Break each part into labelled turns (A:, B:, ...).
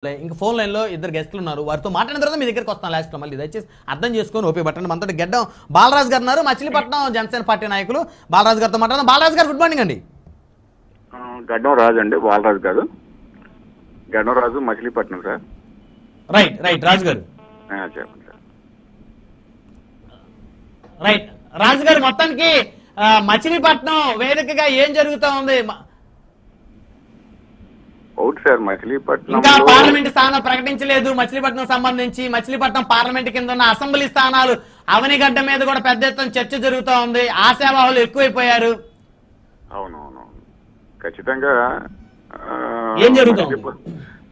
A: ఇంకా phone line లో ఇద్దరు గెస్టులు ఉన్నారు. వారితో మాట్లాడిన తర్వాత మీ దగ్గరికి వస్తాను లాస్ట్ లో. మళ్ళీ దయచేసి అర్థం చేసుకొని ఓపీ పట్టండి. మనతో గెడ్డం బాలరాజు గారు ఉన్నారు, మచిలీపట్నం జనసేన పార్టీ నాయకులు. బాలరాజు గారితో మాట్లాడదాం. బాలరాజు గారు గుడ్ మార్నింగ్ అండి.
B: గడ్డం రాజు అండి, బాలరాజు కాదు, గడ్డం రాజు, మచిలీపట్నం సార్.
A: రైట్ రైట్ రాజు గారు.
B: చెప్పండి సార్.
A: రైట్ రాజు గారు, మొత్తానికి మచిలీపట్నం వేదికగా ఏం జరుగుతా ఉంది?
B: అవుట్ సార్, మచిలీపట్నం
A: ఇంకా పార్లమెంట్ స్థానం ప్రకటించలేదు మచిలీపట్నం సంబంధించి. మచిలీపట్నం పార్లమెంట్ కింద ఉన్న అసెంబ్లీ స్థానాలు అవనిగడ్డ మీద కూడా పెద్ద ఎత్తున చర్చ జరుగుతూ ఉంది. ఆశావాహులు ఎక్కువైపోయారు.
B: అవునవును, ఖచ్చితంగా
A: ఏం జరుగుతుంది?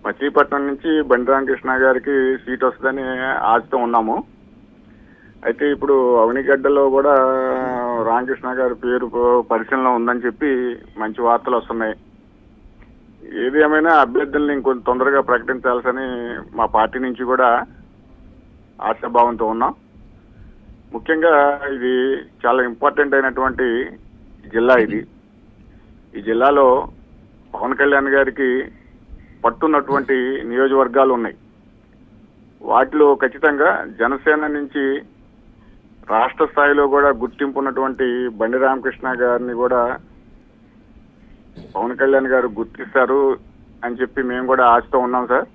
B: మచిలీపట్నం నుంచి బండి రామకృష్ణ గారికి సీట్ వస్తుందని ఆశతో ఉన్నాము. అయితే ఇప్పుడు అవనిగడ్డలో కూడా రామకృష్ణ గారి పేరు పరిశీలన ఉందని చెప్పి మంచి వార్తలు వస్తున్నాయి. ఏది ఏమైనా అభ్యర్థుల్ని ఇంకొంచెం తొందరగా ప్రకటించాల్సని మా పార్టీ నుంచి కూడా ఆశాభావంతో ఉన్నాం. ముఖ్యంగా ఇది చాలా ఇంపార్టెంట్ అయినటువంటి జిల్లా. ఈ జిల్లాలో పవన్ కళ్యాణ్ గారికి పట్టున్నటువంటి నియోజకవర్గాలు ఉన్నాయి. వాటిలో ఖచ్చితంగా జనసేన నుంచి రాష్ట్ర స్థాయిలో కూడా గుర్తింపు ఉన్నటువంటి బండి రామకృష్ణ గారిని కూడా పవన్ కళ్యాణ్ గారు గుర్తిస్తారు అని చెప్పి మేము కూడా ఆశతో ఉన్నాం సార్.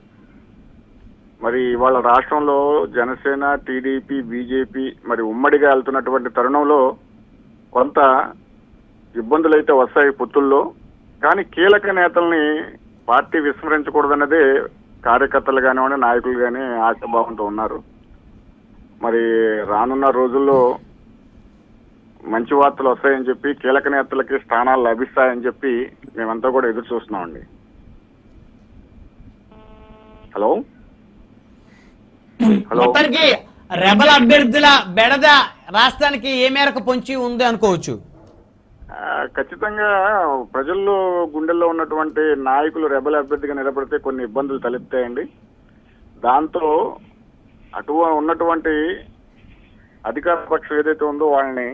B: మరి ఇవాళ రాష్ట్రంలో జనసేన, టీడీపీ, బీజేపీ మరి ఉమ్మడిగా వెళ్తున్నటువంటి తరుణంలో కొంత ఇబ్బందులు అయితే వస్తాయి పొత్తుల్లో. కానీ కీలక నేతల్ని పార్టీ విస్మరించకూడదన్నదే కార్యకర్తలు కానివ్వండి, నాయకులు కానీ ఆశాభావంతో ఉన్నారు. మరి రానున్న రోజుల్లో మంచి వార్తలు వస్తాయని చెప్పి, కీలక నేతలకి స్థానాలు లభిస్తాయని చెప్పి మేమంతా కూడా ఎదురు చూస్తున్నామండి. హలో హలో
A: రెబల్ అభ్యర్థుల బెడద రాష్ట్రానికి ఏ మేరకు పొంచి ఉంది అనుకోవచ్చు?
B: ఖచ్చితంగా ప్రజల్లో గుండెల్లో ఉన్నటువంటి నాయకులు రెబల్ అభ్యర్థిగా నిలబడితే కొన్ని ఇబ్బందులు తలెత్తాయండి. దాంతో అటు ఉన్నటువంటి అధికార పక్షం ఏదైతే ఉందో వాళ్ళని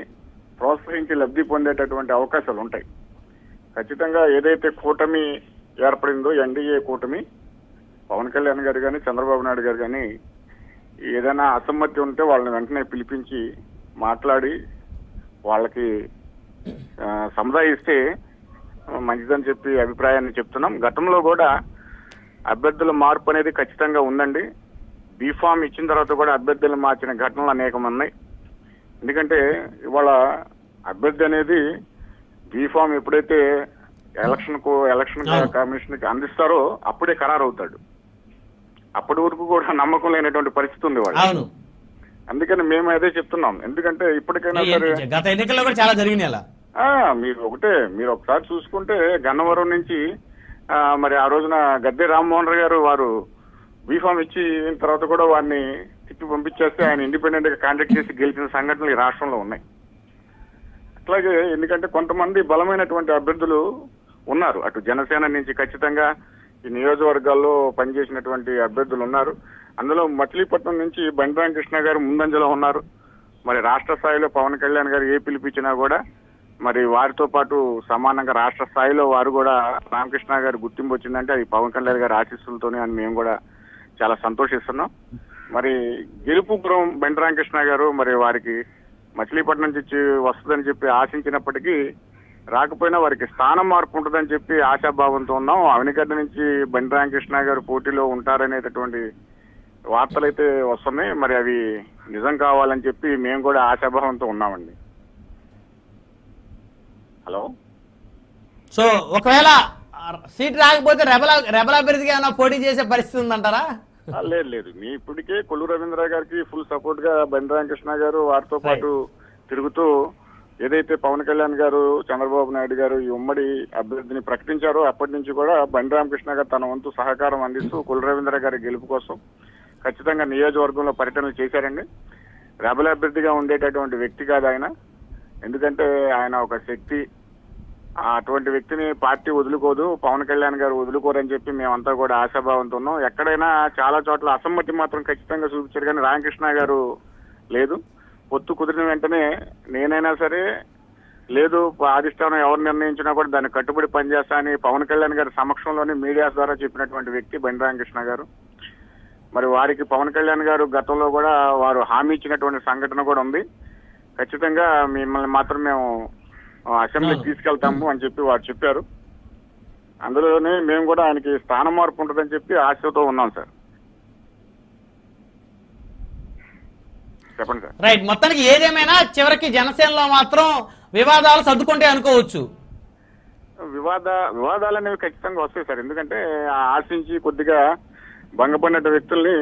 B: ప్రోత్సహించి లబ్ధి పొందేటటువంటి అవకాశాలు ఉంటాయి. ఖచ్చితంగా ఏదైతే కూటమి ఏర్పడిందో, ఎన్డీఏ కూటమి, పవన్ కళ్యాణ్ గారు కానీ, చంద్రబాబు నాయుడు గారు కానీ ఏదైనా అసమ్మతి ఉంటే వాళ్ళని వెంటనే పిలిపించి మాట్లాడి వాళ్ళకి సముదాయిస్తే మంచిదని చెప్పి అభిప్రాయాన్ని చెప్తున్నాం. గతంలో కూడా అభ్యర్థుల మార్పు అనేది ఖచ్చితంగా ఉందండి. బీఫామ్ ఇచ్చిన తర్వాత కూడా అభ్యర్థులు మార్చిన ఘటనలు అనేకం ఉన్నాయి. ఎందుకంటే ఇవాళ అభ్యర్థి అనేది బీఫామ్ ఎప్పుడైతే ఎలక్షన్ కమిషన్ కి అందిస్తారో అప్పుడే ఖరారు అవుతాడు. అప్పటి వరకు కూడా నమ్మకం లేనటువంటి పరిస్థితి ఉంది వాళ్ళు. అందుకని మేము అదే చెప్తున్నాం. ఎందుకంటే ఇప్పటికైనా సరే
A: గత ఎన్నికల్లో కూడా చాలా జరిగినాయి అలా.
B: మీరు ఒకసారి చూసుకుంటే గన్నవరం నుంచి మరి ఆ రోజున గద్దె రామ్మోహన్ రావు గారు వారు బీఫామ్ ఇచ్చి తర్వాత కూడా వారిని తిప్పి పంపించేస్తే ఆయన ఇండిపెండెంట్ గా కాంటాక్ట్ చేసి గెలిచిన సంఘటనలు ఈ రాష్ట్రంలో ఉన్నాయి. అట్లాగే ఎందుకంటే కొంతమంది బలమైనటువంటి అభ్యర్థులు ఉన్నారు. అటు జనసేన నుంచి ఖచ్చితంగా ఈ నియోజకవర్గాల్లో పనిచేసినటువంటి అభ్యర్థులు ఉన్నారు. అందులో మచిలీపట్నం నుంచి బండి రామకృష్ణ గారు ముందంజలో ఉన్నారు. మరి రాష్ట్ర స్థాయిలో పవన్ కళ్యాణ్ గారు ఏ పిలిపించినా కూడా మరి వారితో పాటు సమానంగా రాష్ట్ర స్థాయిలో వారు కూడా రామకృష్ణ గారు గుర్తింపు వచ్చిందంటే అది పవన్ కళ్యాణ్ గారి ఆశీస్సులతోనే అని మేము కూడా చాలా సంతోషిస్తున్నాం. మరి గెలుపుపురం బండి రామకృష్ణ గారు మరి వారికి మచిలీపట్నం నుంచి వస్తుందని చెప్పి ఆశించినప్పటికీ రాకపోయినా వారికి స్థానం మార్పు ఉంటుందని చెప్పి ఆశాభావంతో ఉన్నాం. అవనిగడ్డ నుంచి బండి రామకృష్ణ గారు పోటీలో ఉంటారనేటటువంటి వార్తలైతే వస్తున్నాయి. మరి అవి నిజం కావాలని చెప్పి మేము కూడా ఆశాభావంతో ఉన్నామండి. హలో,
A: సో ఒకవేళ సీట్ రాకపోతే రెబల్ అభ్యర్థిగా ఏమైనా పోటీ చేసే పరిస్థితి ఉందంటారా?
B: లేదు, మీ ఇప్పటికే కొల్లు రవీంద్ర గారికి ఫుల్ సపోర్ట్ గా బండి రామకృష్ణ గారు వారితో పాటు తిరుగుతూ ఏదైతే పవన్ కళ్యాణ్ గారు, చంద్రబాబు నాయుడు గారు ఈ ఉమ్మడి అభ్యర్థిని ప్రకటించారో అప్పటి నుంచి కూడా బండి రామకృష్ణ గారు తన వంతు సహకారం అందిస్తూ కొల్లు రవీంద్ర గారి గెలుపు కోసం ఖచ్చితంగా నియోజకవర్గంలో పర్యటనలు చేశారండి. రెబల్ అభ్యర్థిగా ఉండేటటువంటి వ్యక్తి కాదు ఆయన. ఎందుకంటే ఆయన ఒక శక్తి. అటువంటి వ్యక్తిని పార్టీ వదులుకోదు, పవన్ కళ్యాణ్ గారు వదులుకోరని చెప్పి మేమంతా కూడా ఆశాభావంతో ఉన్నాం. ఎక్కడైనా చాలా చోట్ల అసమ్మతి మాత్రం ఖచ్చితంగా చూపించారు, కానీ రామకృష్ణ గారు లేదు. పొత్తు కుదిరిన వెంటనే నేనైనా సరే లేదు అధిష్టానం ఎవరు నిర్ణయించినా కూడా దాన్ని కట్టుబడి పనిచేస్తా అని పవన్ కళ్యాణ్ గారి సమక్షంలోనే మీడియా ద్వారా చెప్పినటువంటి వ్యక్తి బండి రామకృష్ణ గారు. మరి వారికి పవన్ కళ్యాణ్ గారు గతంలో కూడా వారు హామీ ఇచ్చినటువంటి సంఘటన కూడా ఉంది. ఖచ్చితంగా మిమ్మల్ని మాత్రం మేము అసెంబ్లీకి తీసుకెళ్తాము అని చెప్పి వారు చెప్పారు. అందులోనే మేము కూడా ఆయనకి స్థాన మార్పు ఉంటుందని చెప్పి ఆశతో ఉన్నాం సార్. చెప్పండి సార్.
A: రైట్, మొత్తానికి ఏదేమైనా చివరికి జనసేనలో మాత్రం వివాదాలు సర్దుకుంటే అనుకోవచ్చు.
B: వివాదాలు అనేవి ఖచ్చితంగా వస్తాయి సార్. ఎందుకంటే ఆశించి కొద్దిగా భంగపడిన వ్యక్తుల్ని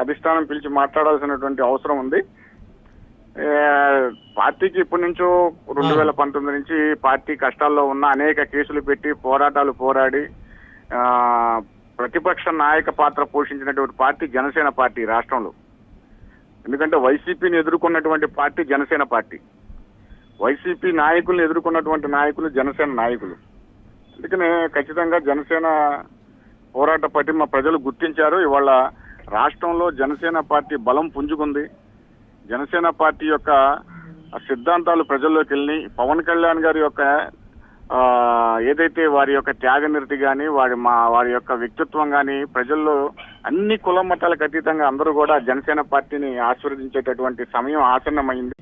B: అధిష్టానం పిలిచి మాట్లాడాల్సినటువంటి అవసరం ఉంది. పార్టీకి ఇప్పటి నుంచో 2019 నుంచి పార్టీ కష్టాల్లో ఉన్న అనేక కేసులు పెట్టి పోరాటాలు పోరాడి ప్రతిపక్ష నాయక పాత్ర పోషించినటువంటి పార్టీ జనసేన పార్టీ రాష్ట్రంలో. ఎందుకంటే వైసీపీని ఎదుర్కొన్నటువంటి పార్టీ జనసేన పార్టీ, వైసీపీ నాయకుల్ని ఎదుర్కొన్నటువంటి నాయకులు జనసేన నాయకులు. అందుకనే ఖచ్చితంగా జనసేన పోరాట పటిమ ప్రజలు గుర్తించారు. ఇవాళ రాష్ట్రంలో జనసేన పార్టీ బలం పుంజుకుంది. జనసేన పార్టీ యొక్క సిద్ధాంతాలు ప్రజల్లోకి వెళ్ళి పవన్ కళ్యాణ్ గారి యొక్క ఏదైతే వారి యొక్క త్యాగనిరతి కానీ వారి యొక్క వ్యక్తిత్వం కానీ ప్రజల్లో అన్ని కుల మతాలకు అతీతంగా అందరూ కూడా జనసేన పార్టీని ఆశీర్వదించేటటువంటి సమయం ఆసన్నమైంది.